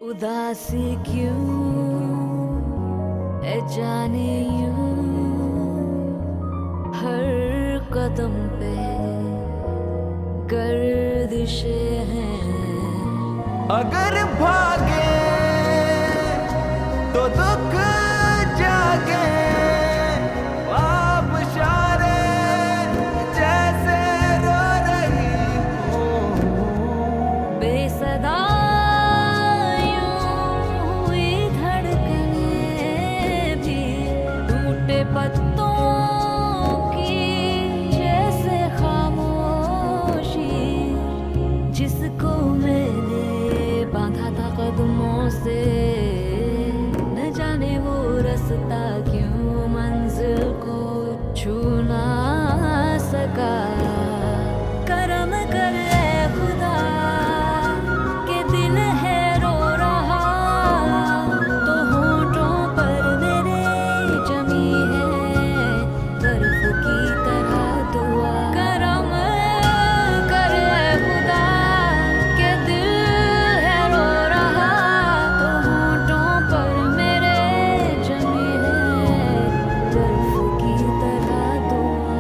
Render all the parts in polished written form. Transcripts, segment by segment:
उदासी क्यों है जाने यूं हर कदम पे गर्दिशें हैं। अगर भागे तो दुख जागे, आप इशारे जैसे रो रही हूँ। बेसदा यूं हुई धड़कनें भी टूटे पत्तों की जैसे खामोशी, जिसको मैंने बांधा था कदमों से, न जाने वो रास्ता क्यों मंजिल को छू ना सका। करम कर ए खुदा के दिल है रो रहा, तो होठों पर मेरे जमी है बर्फ की तरह दुआ। करम कर ए खुदा के दिल है रो रहा, तो होठों पर मेरे जमी है बर्फ की तरह दुआ।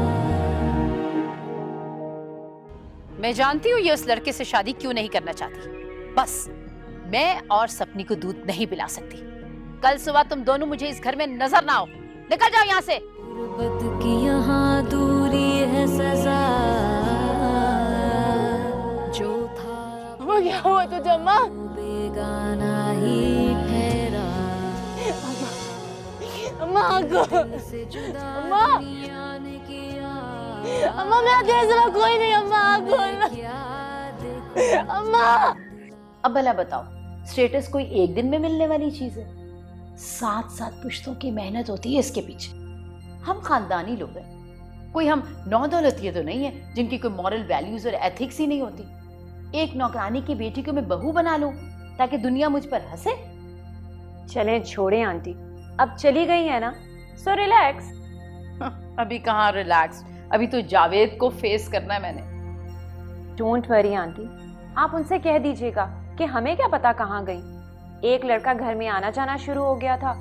मैं जानती हूँ ये उस लड़के से शादी क्यों नहीं करना चाहती। बस मैं और सपनी को दूध नहीं पिला सकती। कल सुबह तुम दोनों मुझे इस घर में नजर ना आओ। निकल जाओ यहाँ से। गुर्बत की यहाँ दूरी है सजा, जो था वो क्या हुआ तुझे अम्मा? वो बेगाना ही ठहरा। अम्मा को से जुदा अम्मा! दुनिया ने किया। अम्मा मेरा जैसा कोई नहीं। अम्मा खोलना। क्या देखो अम्मा अब भला बताओ, स्टेटस कोई एक दिन में मिलने वाली चीज है? 7-7 पुश्तों की मेहनत होती है इसके पीछे। हम खानदानी लोग हैं, कोई हम नौ दौलतिये तो नहीं है जिनकी कोई मॉरल वैल्यूज और एथिक्स ही नहीं होती। एक नौकरानी की बेटी को मैं बहू बना लूं ताकि दुनिया मुझ पर हंसे? चलें छोड़ें आंटी, अब चली गई है ना, सो रिलैक्स। अभी कहाँ रिलैक्स, अभी तो जावेद को फेस करना है मैंने। डोंट वरी आंटी, आप उनसे कह दीजिएगा कि हमें क्या पता कहाँ गई। एक लड़का घर में आना जाना शुरू हो गया था,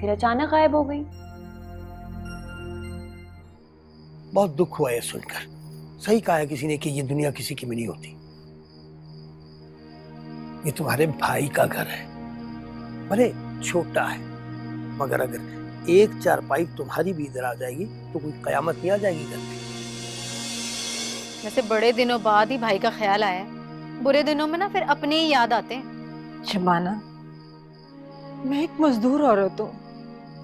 फिर अचानक गायब हो गई। बहुत दुख हुआ ये सुनकर। सही कहा है किसी ने कि ये दुनिया किसी की भी नहीं होती। ये तुम्हारे भाई का घर है, भले छोटा है, मगर अगर एक चारपाई तुम्हारी भी इधर आ जाएगी तो कोई कयामत नहीं आ जाएगी घर में। वैसे बड़े दिनों बाद ही भाई का ख्याल आया है। बुरे दिनों में ना फिर अपने ही याद आते हैं। शबाना, मैं एक मजदूर औरत हूँ।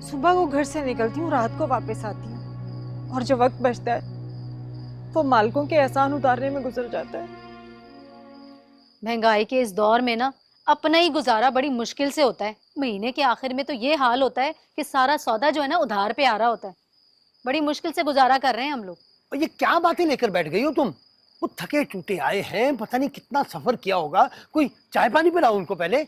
सुबह को घर से निकलती हूँ, रात को वापस आती हूँ, और जो वक्त बचता है वो मालिकों के एहसान उतारने में गुजर जाता है। महंगाई के इस दौर में ना अपना ही गुजारा बड़ी मुश्किल से होता है। महीने के आखिर में तो ये हाल होता है कि सारा सौदा जो है ना उधार पे आ रहा होता है। बड़ी मुश्किल से गुजारा कर रहे हैं हम लोग। और ये क्या बातें लेकर बैठ गई हो तुम? वो थके टूटे आए हैं, पता नहीं कितना सफर किया होगा। कोई चाय पानी पिलाओ उनको पहले।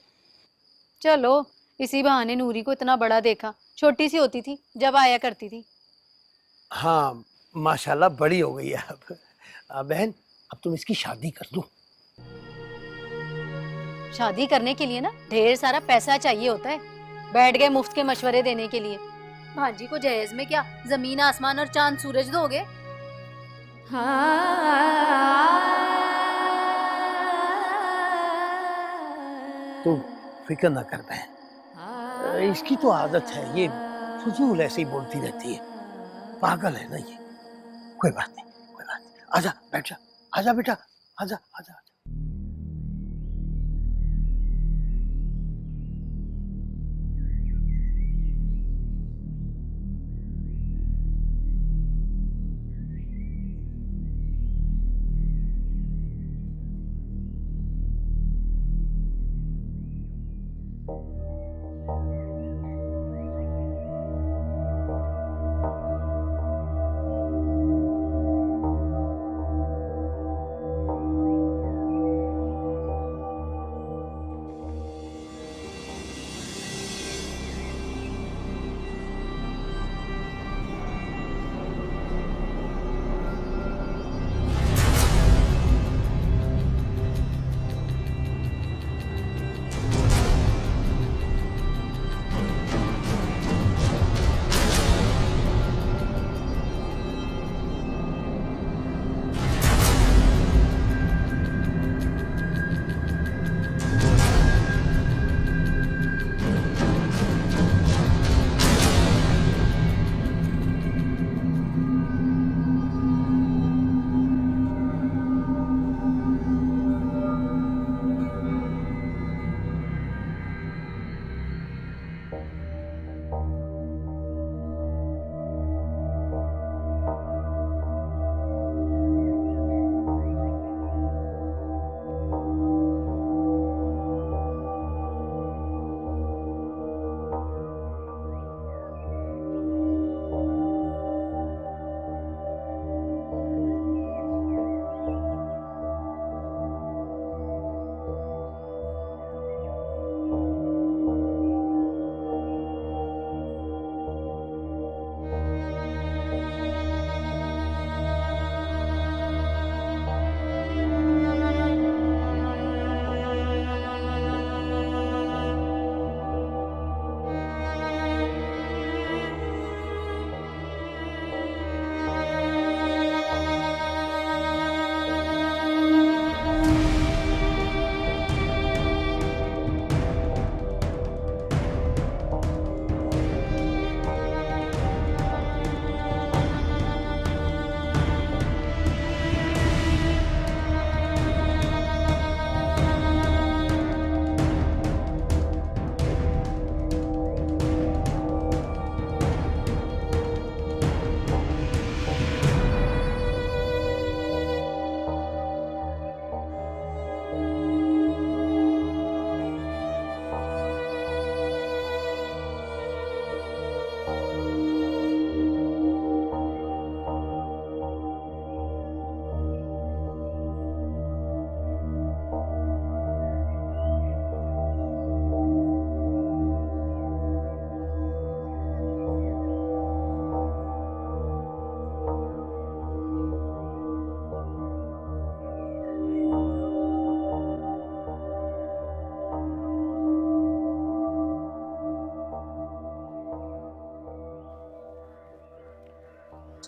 चलो इसी बहाने नूरी को इतना बड़ा देखा। छोटी सी होती थी जब आया करती थी। हाँ माशाल्लाह बड़ी हो गई है अब। बहन अब तुम इसकी शादी कर दो। शादी करने के लिए ना ढेर सारा पैसा चाहिए होता है। बैठ गए मुफ्त के मशवरे देने के लिए। भांजी को जहेज में क्या जमीन आसमान और चांद सूरज दोगे? तू फिक्र ना कर बहन, इसकी तो आदत है, ये फजूल ऐसे ही बोलती रहती है। पागल है ना ये। कोई बात नहीं, कोई बात नहीं। आजा बैठ जा, आजा बेटा, आजा आजा।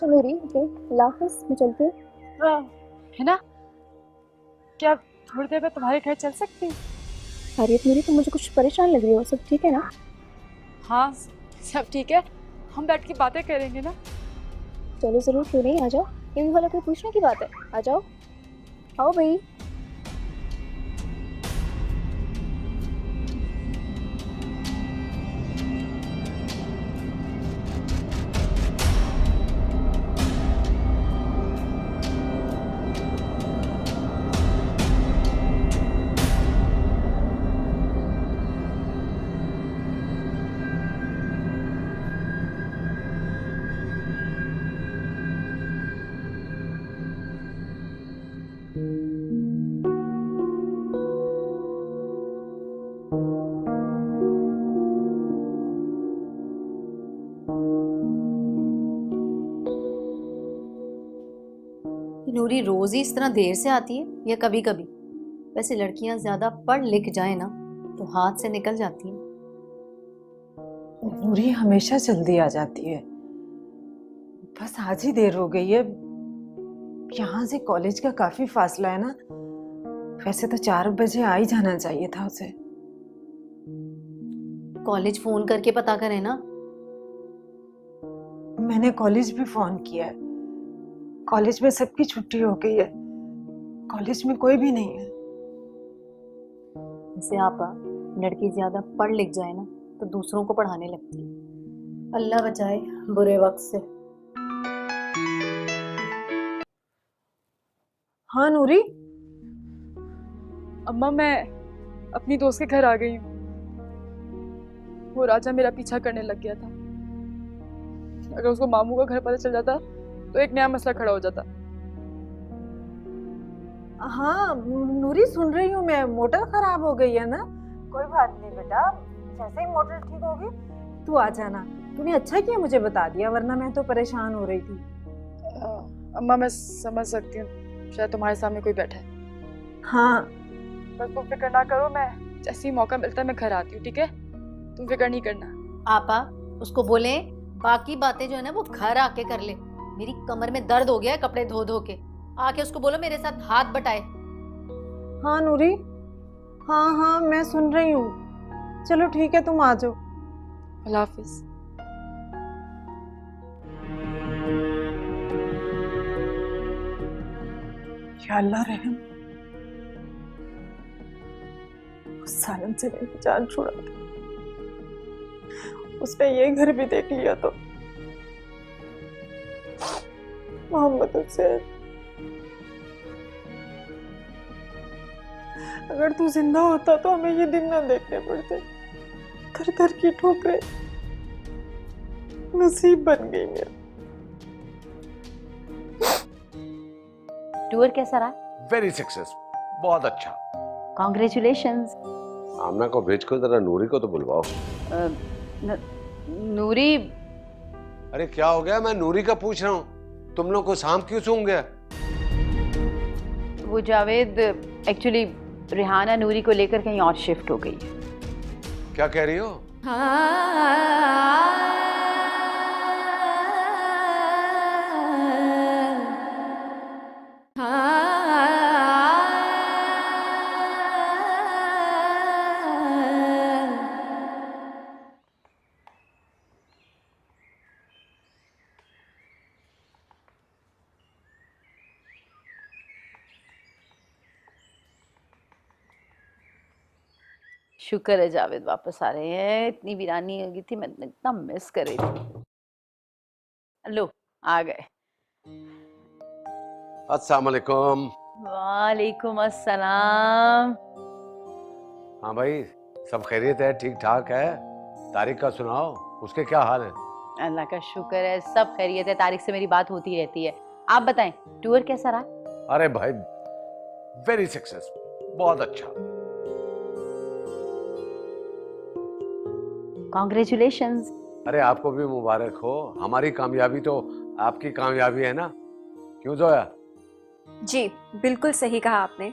अच्छा नूरी, ओके लाफिस, मैं चलती हूँ। है ना, क्या थोड़ी देर में तुम्हारे घर चल सकती हूँ? खैरियत नूरी, तुम मुझे कुछ परेशान लग रही हो, सब ठीक है ना? हाँ सब ठीक है, हम बैठ के बातें करेंगे ना। चलो जरूर, क्यों नहीं, आ जाओ। ये भी वाला कोई पूछने की बात है, आ जाओ, आओ भाई। नूरी रोज ही इस तरह देर से आती है या कभी कभी? वैसे लड़कियां ज्यादा पढ़ लिख जाए ना तो हाथ से निकल जाती हैं। नूरी हमेशा जल्दी आ जाती है, बस आज ही देर हो गई है। यहाँ से कॉलेज का काफी फासला है ना, वैसे तो 4 बजे आ ही जाना चाहिए था उसे। कॉलेज फोन करके पता करें ना। मैंने कॉलेज भी फोन किया है, कॉलेज में सबकी छुट्टी हो गई है, कॉलेज में कोई भी नहीं है। वैसे आपा, लड़की ज्यादा पढ़ लिख जाए ना तो दूसरों को पढ़ाने लगती है। अल्लाह बचाए बुरे वक्त से। हाँ नूरी, अम्मा मैं अपनी दोस्त के घर आ गई हूँ। वो राजा मेरा पीछा करने लग गया था। अगर उसको मामू का घर पता चल जाता तो एक नया मसला खड़ा हो जाता। हाँ नूरी, सुन रही हूँ मैं, मोटर खराब हो गई है ना। कोई बात नहीं बेटा, जैसे ही मोटर ठीक होगी तू आ जाना। तूने अच्छा किया मुझे बता दिया, वरना मैं तो परेशान हो रही थी। अम्मा मैं समझ सकती हूँ, शायद तुम्हारे सामने कोई बैठा है। हाँ बस तुम फिक्र ना करो, मैं जैसे ही मौका मिलता है मैं घर आती हूँ, ठीक है? तुम फिक्र नहीं करना। आपा, उसको बोले बाकी बातें जो है ना वो घर आके कर ले। मेरी कमर में दर्द हो गया है कपड़े धो धो के। आके उसको बोलो मेरे साथ हाथ बटाए। हाँ नूरी, हाँ हाँ मैं सुन रही हूँ। चलो ठीक है, तुम आ जाओ। अल्लाह हाफिज। या अल्लाह रहम, उस सालन से मेरी जान छुड़ा दे। उसने ये घर भी देख लिया तो। मोहम्मद हुसैन, अगर तू जिंदा होता तो हमें ये दिन ना देखने पड़ते। घर घर की ठोकरें नसीब बन गई मेरा। टूर कैसा रहा? वेरी सक्सेस, बहुत अच्छा। कॉन्ग्रेचुलेशंस। आमना को भेज कर जरा नूरी को तो बुलवाओ। नूरी, अरे क्या हो गया, मैं नूरी का पूछ रहा हूँ, तुम लोग को शाम क्यों सूंघ गया? वो जावेद, एक्चुअली रिहाना नूरी को लेकर कहीं और शिफ्ट हो गई है। क्या कह रही हो? शुक्र है जावेद वापस आ रहे हैं। इतनी वीरानी हो गई थी, मैं इतना मिस कर रही थी। लो आ गए। अस्सलाम वालेकुम। वालेकुम अस्सलाम। हाँ भाई, सब खैरियत है, ठीक ठाक है? तारिक का सुनाओ, उसके क्या हाल है? अल्लाह का शुक्र है, सब खैरियत है। तारिक से मेरी बात होती रहती है। आप बताएं, टूर कैसा रहा? अरे भाई, वेरी सक्सेस, बहुत अच्छा। कॉन्ग्रेचुलेशंस। अरे आपको भी मुबारक हो। हमारी कामयाबी तो आपकी कामयाबी है ना, क्यों जोया? जी बिल्कुल सही कहा आपने।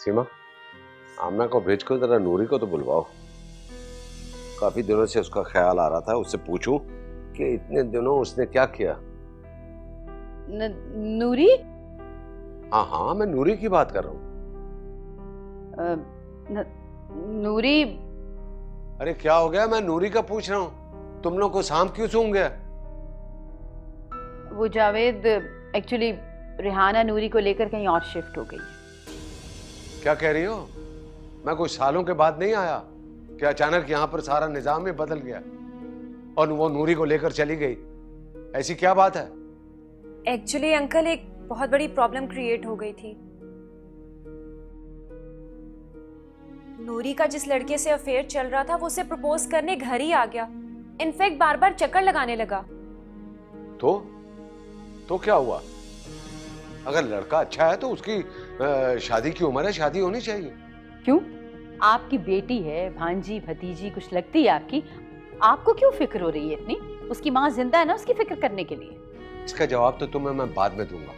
सीमा, आमना को भेजकर जरा नूरी को तो बुलवाओ। काफी दिनों से उसका ख्याल आ रहा था, उससे पूछूं कि इतने दिनों उसने क्या किया। नूरी? हाँ हाँ, मैं नूरी की बात कर रहा हूँ। नूरी? अरे क्या हो गया, मैं नूरी का पूछ रहा हूँ, तुम लोग को शाम क्यों सूंघ गया? वो जावेद, एक्चुअली रिहाना नूरी को लेकर कहीं और शिफ्ट हो गई। क्या कह रही हो? मैं कुछ सालों के बाद नहीं आया कि अचानक यहाँ पर सारा निजाम ही बदल गया और वो नूरी को लेकर चली गई? ऐसी क्या बात है? एक्चुअली अंकल, एक बहुत बड़ी प्रॉब्लम क्रिएट हो गई थी। नूरी का जिस लड़के से अफेयर चल रहा था, वो उसे प्रपोज करने घर ही आ गया। इनफैक्ट बार बार चक्कर लगाने लगा। तो क्या हुआ? अगर लड़का अच्छा है तो उसकी शादी की उम्र है, शादी होनी चाहिए। क्यों? आपकी बेटी है, भांजी भतीजी कुछ लगती है आपकी, आपको क्यों फिक्र हो रही है इतनी? उसकी माँ जिंदा है ना उसकी फिक्र करने के लिए। इसका जवाब तो तुम्हें मैं बाद में दूंगा।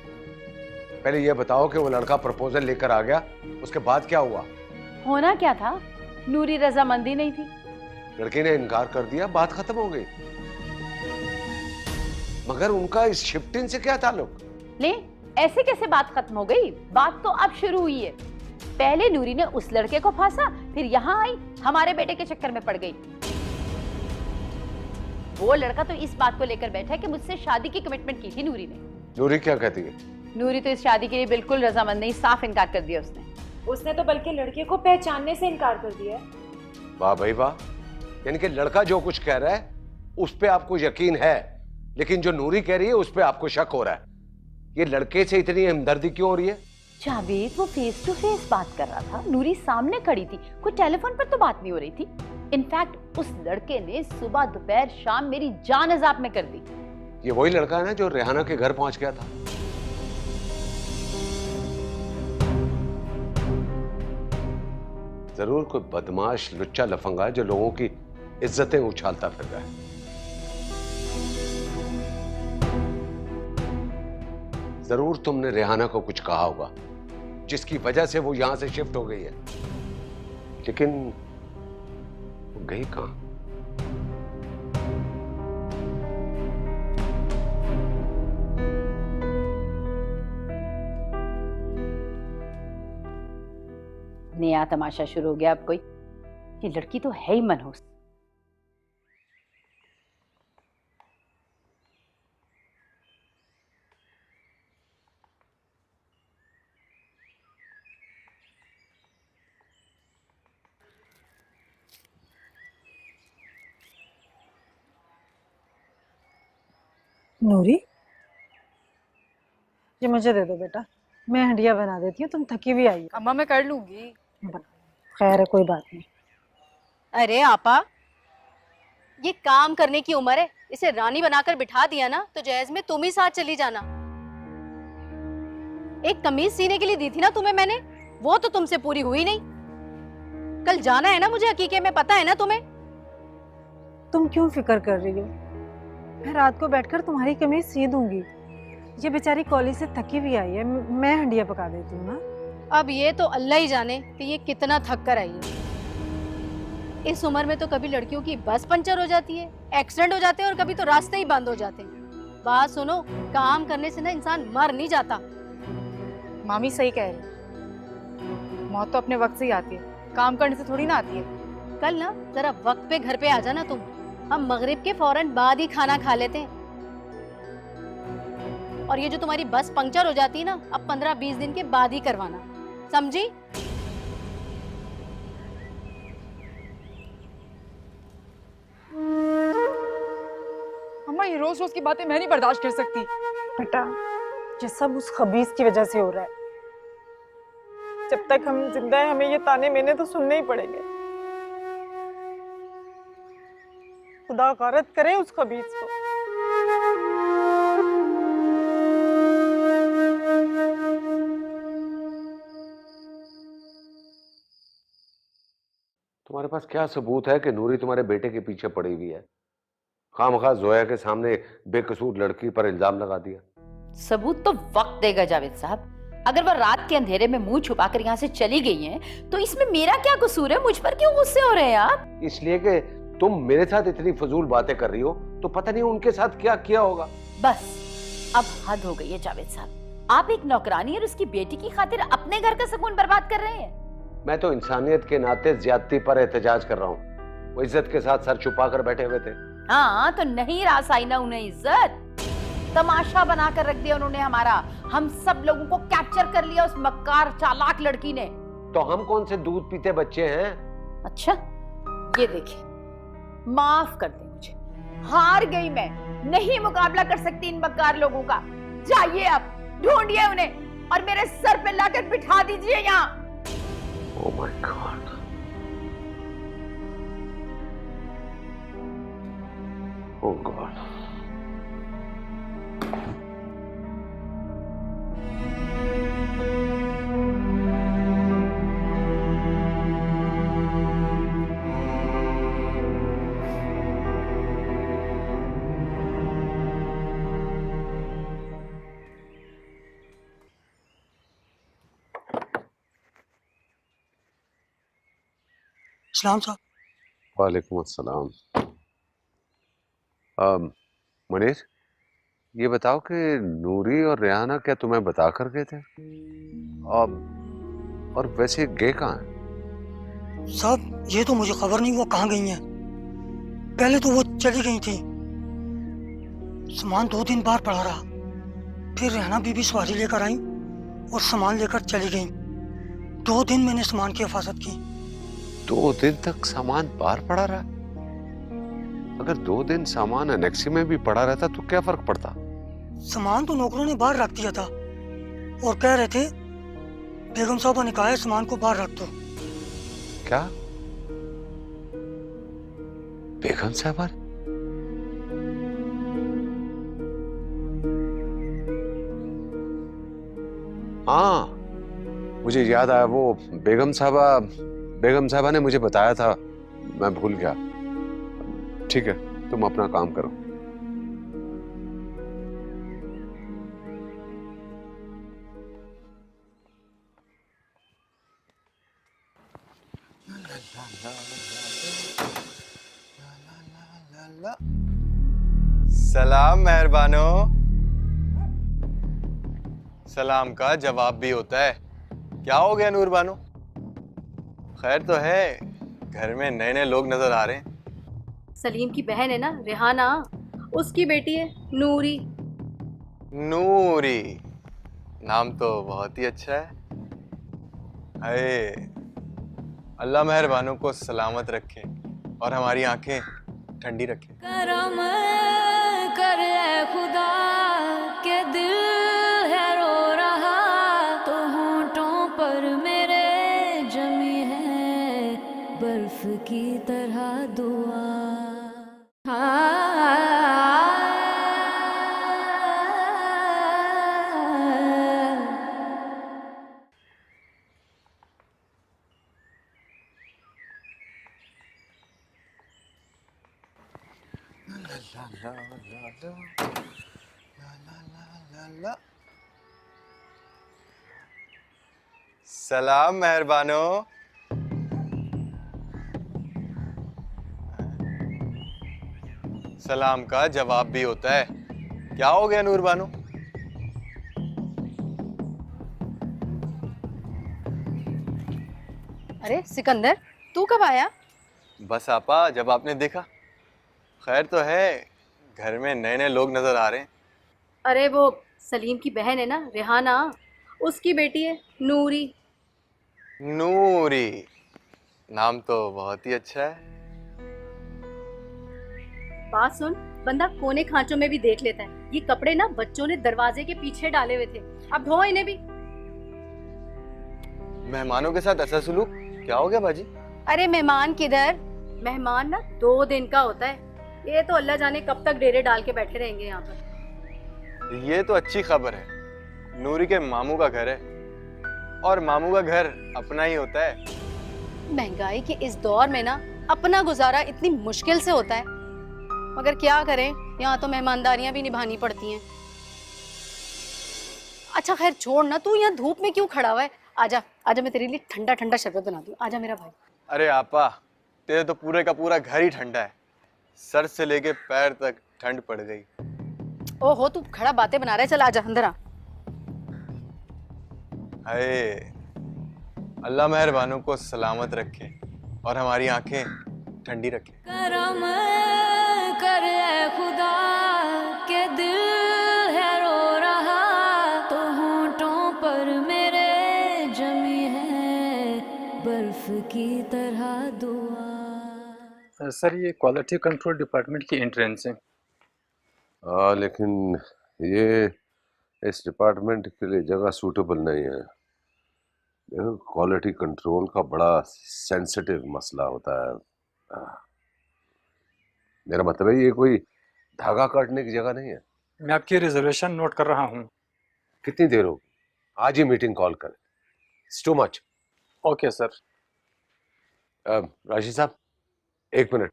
पहले ये बताओ कि वो लड़का प्रपोजल लेकर आ गया, उसके बाद क्या हुआ? होना क्या था, नूरी रजामंदी नहीं थी। लड़की ने इनकार कर दिया, बात खत्म हो गई। मगर उनका इस शिफ्टिंग से क्या ताल्लुक? ले, ऐसे कैसे बात खत्म हो गई? बात तो अब शुरू हुई है। पहले नूरी ने उस लड़के को फांसा, फिर यहाँ आई, हमारे बेटे के चक्कर में पड़ गई। वो लड़का तो इस बात को लेकर बैठा है कि मुझसे शादी की कमिटमेंट की थी नूरी ने। नूरी क्या कहती है? नूरी तो इस शादी के लिए बिल्कुल रजामंद नहीं, साफ इनकार कर दिया उसने तो बल्कि लड़के को पहचानने से इनकार कर दिया है। वाह भाई वाह, यानी कि लड़का जो कुछ कह रहा है उस पे आपको यकीन है, लेकिन जो नूरी कह रही है उस पे आपको शक हो रहा है। ये लड़के से इतनी हमदर्दी क्यों हो रही है? जावेद, वो फेस टू फेस बात कर रहा था, नूरी सामने खड़ी थी, कोई टेलीफोन पर तो बात नहीं हो रही थी। इनफैक्ट उस लड़के ने सुबह दोपहर शाम मेरी जान अजाब में कर दी। ये वही लड़का है ना जो रेहाना के घर पहुंच गया था? जरूर कोई बदमाश लुच्चा लफंगा है जो लोगों की इज्जतें उछालता फिर रहा है। जरूर तुमने रेहाना को कुछ कहा होगा जिसकी वजह से वो यहां से शिफ्ट हो गई है, लेकिन वो गई कहां? नया तमाशा शुरू हो गया अब कोई। ये लड़की तो है ही मनहूस। नूरी, ये मुझे दे दो बेटा, मैं हंडिया बना देती हूँ, तुम थकी भी आई हो। अम्मा मैं कर लूंगी। खैर है, कोई बात नहीं। अरे आपा, ये काम करने की उम्र है, इसे रानी बनाकर बिठा दिया ना तो जहेज में तुम ही साथ चली जाना। एक कमीज सीने के लिए दी थी ना तुम्हें मैंने, वो तो तुमसे पूरी हुई नहीं। कल जाना है ना मुझे हकीके में, पता है ना तुम्हें? तुम क्यों फिक्र कर रही हो? मैं रात को बैठकर तुम्हारी कमीज सी दूंगी। ये बेचारी कॉलेज से थकी भी आई है, मैं हंडिया पका देती हूँ ना। अब ये तो अल्लाह ही जाने कि ये कितना थक कर आई है। इस उम्र में तो कभी लड़कियों की बस पंचर हो जाती है, एक्सीडेंट हो जाते हैं, और कभी तो रास्ते ही बंद हो जाते हैं। बात सुनो, काम करने से ना इंसान मर नहीं जाता। मामी सही कह रही, मौत तो अपने वक्त से ही आती है, काम करने से थोड़ी ना आती है। कल ना जरा वक्त पे घर पे आ जाना तुम, हम मगरिब के फौरन बाद ही खाना खा लेते हैं। और ये जो तुम्हारी बस पंक्चर हो जाती है ना, अब 15-20 दिन के बाद ही करवाना, समझी? अम्मा, ये रोज रोज की बातें मैं नहीं बर्दाश्त कर सकती। बेटा, ये सब उस खबीस की वजह से हो रहा है। जब तक हम जिंदा हैं हमें ये ताने मेने तो सुनने ही पड़ेंगे। खुदा गारत करे उस खबीस को। तुम्हारे पास क्या सबूत है कि नूरी तुम्हारे बेटे के पीछे पड़ी हुई है? खामखा जोया के सामने बेकसूर लड़की पर इल्जाम लगा दिया। सबूत तो वक्त देगा जावेद साहब। अगर वह रात के अंधेरे में मुंह छुपाकर यहाँ से चली गई हैं, तो इसमें मेरा क्या कसूर है? मुझ पर क्यों गुस्से हो रहे हैं आप? इसलिए कि तुम मेरे साथ इतनी फजूल बातें कर रही हो, तो पता नहीं उनके साथ क्या किया होगा। बस अब हद हो गई है जावेद साहब। आप एक नौकरानी और उसकी बेटी की खातिर अपने घर का सुकून बर्बाद कर रहे हैं। मैं तो इंसानियत के नाते ज्यादती पर एहतजाज कर रहा हूँ। वो इज्जत के साथ सर छुपा कर बैठे हुए थे। हाँ तो नहीं रास आई ना उन्हें इज्जत। तमाशा बनाकर रख दिया उन्होंने हमारा। हम सब लोगों को कैप्चर कर लिया उस मक्कार चालाक लड़की ने। तो हम कौन से दूध पीते बच्चे हैं? अच्छा ये देखिए, माफ कर दे मुझे, हार गई मैं, नहीं मुकाबला कर सकती इन मक्कार लोगों का। जाइए अब ढूंढिए उन्हें और मेरे सर पे लाकर बिठा दीजिए यहाँ। Oh my God. Oh God. सलाम साहब। वालेकुम अस्सलाम। मुनीर, ये बताओ कि नूरी और रेहाना क्या तुम्हें बता कर गए थे? और वैसे गए कहाँ हैं? साहब ये तो मुझे खबर नहीं वो कहाँ गई हैं। पहले तो वो चली गई थी, सामान 2 दिन बाहर पड़ा रहा, फिर रेहाना बीबी सवारी लेकर आई और सामान लेकर चली गई। 2 दिन मैंने सामान की हिफाजत की। 2 दिन तक सामान बाहर पड़ा रहा? अगर 2 दिन सामान एनेक्सी में भी पड़ा रहता तो क्या फर्क पड़ता? सामान तो नौकरों ने बाहर रख दिया था और कह रहे थे बेगम साहबा ने कहा है सामान को बाहर रख दो। क्या बेगम साहबा? हाँ मुझे याद आया, वो बेगम साहबा ने मुझे बताया था, मैं भूल गया। ठीक है तुम अपना काम करो। सलाम मेहरबानो। सलाम का जवाब भी होता है। क्या हो गया नूर बानो? खैर तो है, घर में नए नए लोग नजर आ रहे हैं। सलीम की बहन है ना रेहाना, उसकी बेटी है नूरी। नूरी नाम तो बहुत ही अच्छा है। अरे अल्लाह मेहरबानों को सलामत रखे और हमारी आंखें ठंडी रखे। करम कर खुदा के दिल है रो रहा, तो होंठों पर मेरे जमी है बर्फ की तरह दुआ। सलाम मेहरबानो। सलाम का जवाब भी होता है। क्या हो गया नूर बानो? अरे सिकंदर तू कब आया? बस आपा जब आपने देखा। खैर तो है, घर में नए नए लोग नजर आ रहे हैं। अरे वो सलीम की बहन है ना रेहाना, उसकी बेटी है नूरी। नूरी नाम तो बहुत ही अच्छा है। बात सुन, बंदा कोने खांचों में भी देख लेता है। ये कपड़े ना बच्चों ने दरवाजे के पीछे डाले हुए थे, अब धो इन्हें भी। मेहमानों के साथ ऐसा सुलूक क्या हो गया बाजी? अरे मेहमान किधर, मेहमान ना 2 दिन का होता है। ये तो अल्लाह जाने कब तक डेरे डाल के बैठे रहेंगे यहाँ पर। ये तो अच्छी खबर है, नूरी के मामू का घर है और मामू का घर अपना ही होता है। महंगाई के इस दौर में ना अपना गुजारा इतनी मुश्किल से होता है, मगर क्या करें, यहाँ तो मेहमानदारियां भी निभानी पड़ती हैं। अच्छा खैर छोड़ ना, तू यहाँ धूप में क्यों खड़ा हुआ है? आजा आजा, मैं तेरे लिए ठंडा ठंडा शरबत बना दूं। आजा मेरा भाई। अरे आपा तेरे तो पूरे का पूरा घर ही ठंडा है, सर से लेके पैर तक ठंड पड़ गई। ओहो तू खड़ा बातें बना रहा है, चल आजा अंदर आ। हाय, अल्लाह मेहरबानों को सलामत रखे और हमारी आंखें ठंडी रखे। करम कर ए खुदा के दिल है रो रहा, तो होंठों पर मेरे जमी है बर्फ की तरह दुआ। सर ये क्वालिटी कंट्रोल डिपार्टमेंट की एंट्रेंस है। हाँ, लेकिन ये इस डिपार्टमेंट के लिए जगह सूटेबल नहीं है। देखो, क्वालिटी कंट्रोल का बड़ा सेंसिटिव मसला होता है। मेरा मतलब है ये कोई धागा काटने की जगह नहीं है। मैं आपकी रिजर्वेशन नोट कर रहा हूँ। कितनी देर होगी? आज ही मीटिंग कॉल करें। It's too much. Okay sir. Rashid साहब, 1 मिनट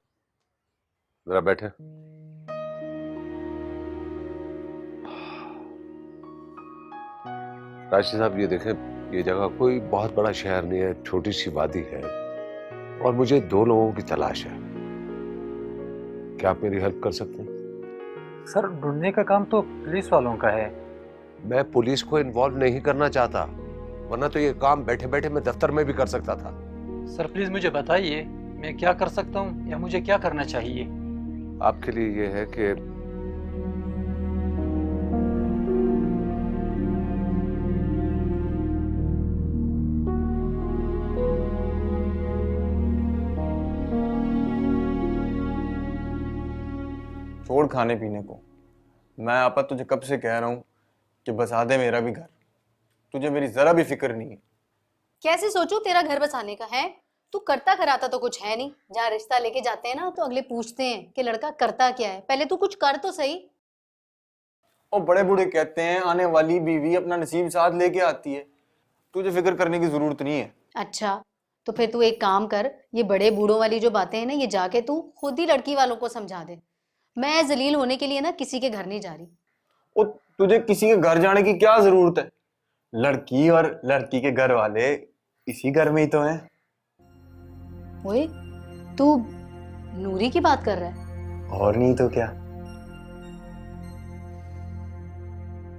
जरा बैठे। राशिद साहब, ये देखें, ये जगह कोई बहुत बड़ा शहर नहीं है, छोटी सी वादी है और मुझे 2 लोगों की तलाश है। क्या आप मेरी हेल्प कर सकते हैं? सर ढूंढने का काम तो पुलिस वालों का है। मैं पुलिस को इन्वॉल्व नहीं करना चाहता, वरना तो ये काम बैठे बैठे मैं दफ्तर में भी कर सकता था। सर प्लीज मुझे बताइए मैं क्या कर सकता हूँ या मुझे क्या करना चाहिए। आपके लिए ये है कि छोड़ खाने पीने को। मैं आपा तुझे कब से कह रहा हूँ कि बसा दे मेरा भी घर। तुझे मेरी जरा भी फिक्र नहीं है। कैसे सोचूं तेरा घर बसाने का है? तू करता कराता तो कुछ है नहीं। जहाँ रिश्ता लेके जाते हैं ना तो अगले पूछते हैं कि लड़का करता क्या है। पहले तू कुछ कर तो सही। और बड़े बूढ़े कहते हैं आने वाली बीवी अपना नसीब साथ लेके आती है। तुझे फिक्र करने की जरूरत नहीं है। अच्छा, तो फिर तू एक काम कर, ये बड़े बूढ़ों वाली जो बातें हैं ना, ये जाके तू खुद ही लड़की वालों को समझा दे। मैं जलील होने के लिए ना किसी के घर नहीं जा रही। और तुझे किसी के घर जाने की क्या जरूरत है? लड़की और लड़की के घर वाले इसी घर में ही तो हैं। ओए, तू नूरी की बात कर रहा है? और नहीं तो क्या।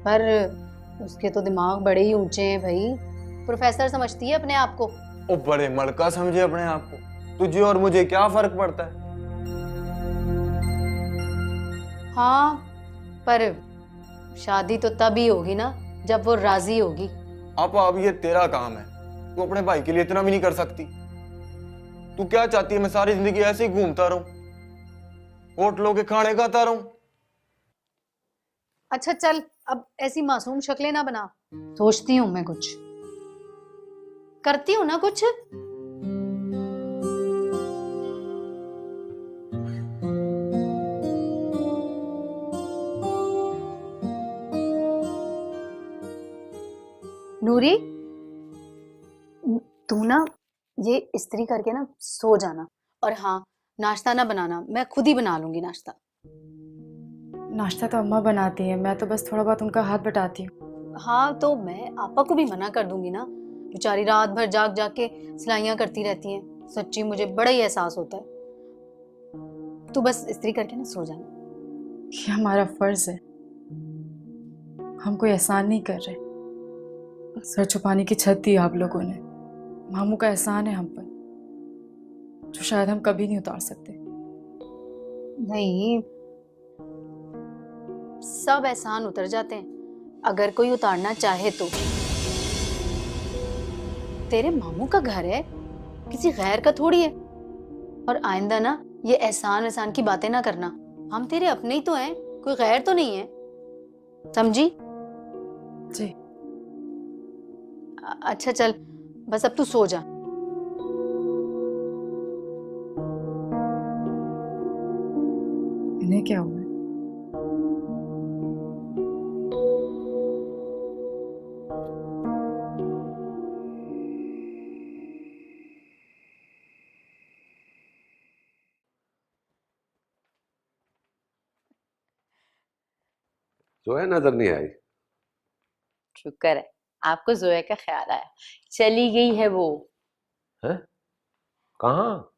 पर उसके तो दिमाग बड़े ही ऊंचे हैं भाई। प्रोफेसर समझती है अपने आप को। ओ बड़े मड़का समझे अपने आप को। तुझे और मुझे क्या फर्क पड़ता है? हाँ, पर शादी तो तभी होगी ना जब वो राजी होगी। अब ये तेरा काम है। तू अपने भाई के लिए इतना भी नहीं कर सकती। तू क्या चाहती है मैं सारी जिंदगी ऐसे ही घूमता रहूं, होटलों के खाने खाता रहूं? अच्छा चल, अब ऐसी मासूम शक्लें ना बना। सोचती हूँ मैं, कुछ करती हूँ ना कुछ। नूरी, तू ना ये इस्त्री करके ना सो जाना। और हाँ, नाश्ता ना बनाना, मैं खुद ही बना लूंगी नाश्ता। नाश्ता तो अम्मा बनाती है, मैं तो बस थोड़ा बहुत उनका हाथ बटाती हूँ। हाँ, तो मैं आपा को भी मना कर दूंगी ना। बेचारी रात भर जाग जाग के सिलाइयाँ करती रहती हैं। सच्ची मुझे बड़ा ही एहसास होता है। तू बस इस्त्री करके ना सो जाना। ये हमारा फर्ज है, हम कोई एहसान नहीं कर रहे। सर छुपाने की छत दी आप लोगों ने। मामू का एहसान है हम पर, जो शायद हम कभी नहीं उतार सकते। नहीं, सब एहसान उतर जाते हैं अगर कोई उतारना चाहे तो। तेरे मामू का घर है, किसी गैर का थोड़ी है। और आइंदा ना ये एहसान की बातें ना करना। हम तेरे अपने ही तो हैं, कोई गैर तो नहीं है, समझी? जी। अच्छा चल, बस अब तू सो जा। इन्हें क्या हुआ? जोया नजर नहीं आई। शुक्र है आपको जोया का ख्याल आया। चली गई है वो। है? कहाँ?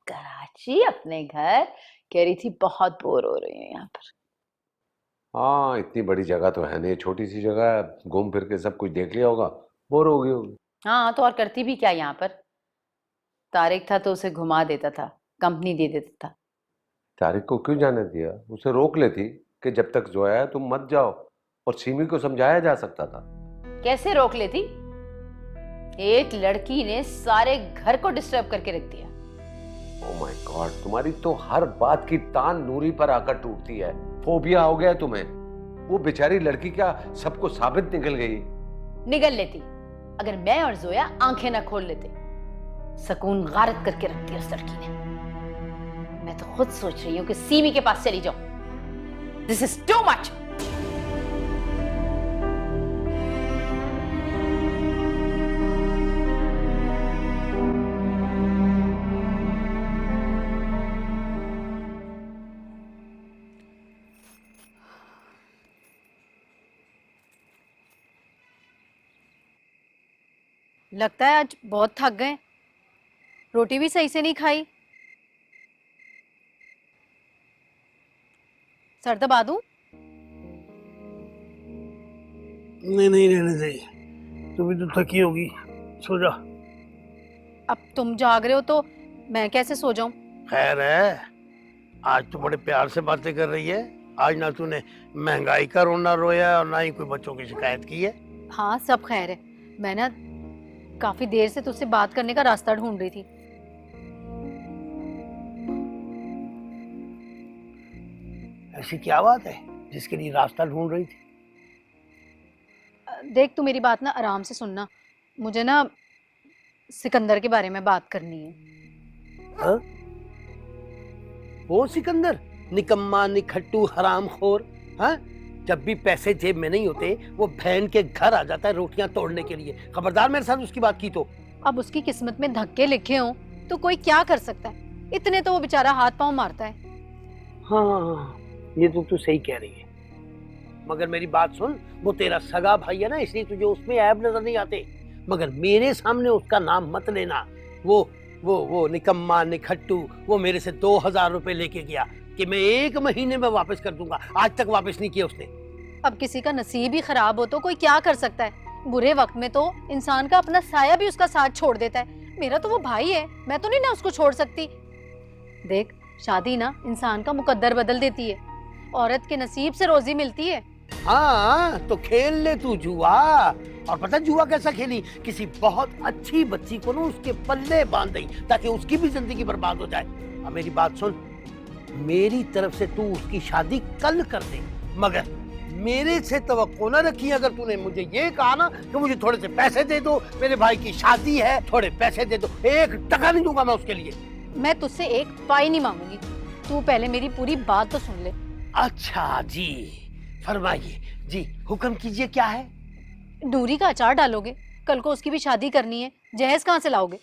कराची, अपने घर। कह रही थी बहुत बोर हो रही हूँ यहाँ पर। हाँ, इतनी बड़ी जगह तो है नहीं, छोटी सी जगह है, घूम फिर के सब कुछ देख लिया होगा, बोर हो गई होगी। हाँ तो और करती भी क्या यहाँ पर? तारिक था तो उसे घुमा देता था, कंपनी दे देता था। तारिक को क्यों जाने दिया? उसे रोक लेती कि जब तक जोया है तुम मत जाओ, और सीमी को समझाया जा सकता था। कैसे रोक लेती? एक लड़की ने सारे घर को डिस्टर्ब करके रख दिया। ओह माय गॉड, तुम्हारी तो हर बात की तान नूरी पर आकर टूटती है। फोबिया हो गया है तुम्हें। वो बेचारी लड़की क्या सबको साबित निकल गई? निगल लेती अगर मैं और जोया आंखें ना खोल लेते। सकून गारत करके रख दिया उस लड़की ने। मैं तो खुद सोच रही हूँ कि सीमी के पास चली जाऊं। This is too much. लगता है आज बहुत थक गए, रोटी भी सही से नहीं खाई। सर दबा दूं? नहीं नहीं, रहने दे, तू भी तो थकी होगी, सो जा। अब तुम जाग रहे हो तो मैं कैसे सो जाऊं? खैर है, आज तो बड़े प्यार से बातें कर रही है। आज ना तूने महंगाई का रोना रोया और ना ही कोई बच्चों की शिकायत की है। हाँ सब खैर है। मैं ना काफी देर से तुझसे बात करने का रास्ता ढूंढ रही थी। ऐसी क्या बात है जिसके लिए रास्ता ढूंढ रही थी? देख तू मेरी बात ना आराम से सुनना। मुझे ना सिकंदर के बारे में बात करनी है। हाँ? वो सिकंदर निकम्मा निखट्टू हरामखोर, हाँ? जब भी पैसे जेब में नहीं होते वो बहन के घर आ जाता है रोटियां तोड़ने के लिए। खबरदार मेरे साथ उसकी बात की तो। अब उसकी किस्मत में धक्के लिखे हों तो कोई क्या कर सकता है? इतने तो वो बेचारा हाथ पांव मारता है। हाँ ये तो तू सही कह रही है, मगर मेरी बात सुन, वो तेरा सगा भाई है ना, इसलिए तुझे उसमें ऐब नजर नहीं आते। मगर मेरे सामने उसका नाम मत लेना। वो निकम्मा निखट्टू वो मेरे से 2000 रुपए लेके गया कि मैं 1 महीने में वापस कर दूंगा। आज तक वापस नहीं किया उसने। अब किसी का नसीब ही खराब हो तो कोई क्या कर सकता है? बुरे वक्त में तो इंसान का अपना साया भी उसका साथ छोड़ देता है। मेरा तो वो भाई है, मैं तो नहीं ना उसको छोड़ सकती। देख शादी ना इंसान का मुकद्दर बदल देती है, औरत के नसीब से रोजी मिलती है। हाँ तो खेल ले तू जुआ। और पता जुआ कैसा खेली? किसी बहुत अच्छी बच्ची को ना उसके पल्ले बांध दी ताकि उसकी भी जिंदगी बर्बाद हो जाए। अब मेरी बात सुन, मेरी तरफ से तू उसकी शादी कल कर दे, मगर मेरे से तवक्को न रखी। अगर तूने मुझे ये कहा ना कि मुझे थोड़े से पैसे दे दो, मेरे भाई की शादी है, थोड़े पैसे दे दो, 1 टका नहीं दूंगा मैं उसके लिए। मैं तुझसे 1 पाई नहीं मांगूंगी, तू पहले मेरी पूरी बात तो सुन ले। अच्छा जी, फरमाइए जी, हुक्म कीजिए, क्या है? दूरी का अचार डालोगे? कल को उसकी भी शादी करनी है, जहेज कहाँ से लाओगे?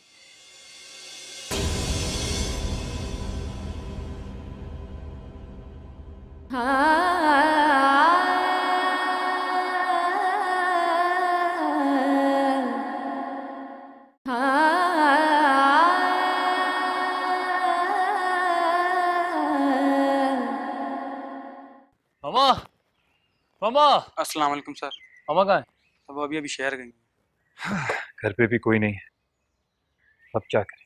मामा, मामा। अस्सलाम वालेकुम सर। मामा कहाँ है? अब अभी शहर गई। घर पे भी कोई नहीं है, अब क्या करें?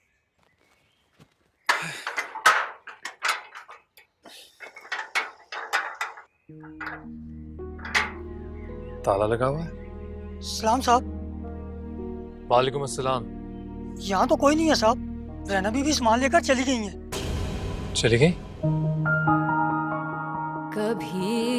ताला लगा हुआ है। सलाम साहब। वालेकुम अस्सलाम। यहाँ तो कोई नहीं है साहब, रैना भी सामान लेकर चली गई है। चली गई? कभी